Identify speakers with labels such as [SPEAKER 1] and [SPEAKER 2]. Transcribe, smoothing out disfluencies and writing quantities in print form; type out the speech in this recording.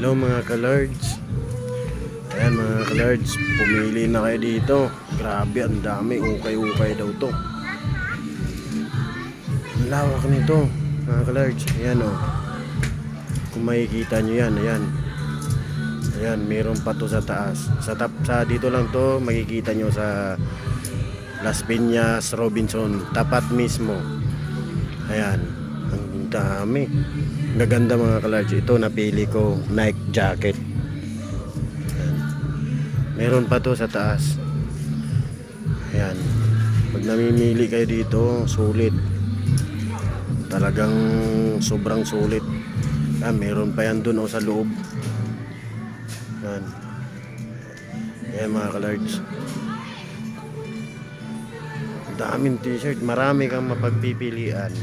[SPEAKER 1] Hello mga ka-large. Ayan mga ka-large, pumili na kayo dito. Grabe, ang dami, ukay-ukay daw to. Ang lawak nito mga ka-large. Ayan o, kung makikita nyo yan, ayan. Ayan, meron pa to sa taas. Sa dito lang to, makikita nyo sa Las Piñas, Robinson, tapat mismo. Ayan, ang dami. Gaganda mga ka-large. Ito napili ko, Nike jacket. Ayan. Meron pa to sa taas. Ayan, pag namimili kayo dito, sulit. Talagang sobrang sulit. Ayan, meron pa yan dun o sa loob. Ayan. Ayan mga ka-large, daming t-shirt, marami kang mapagpipilian.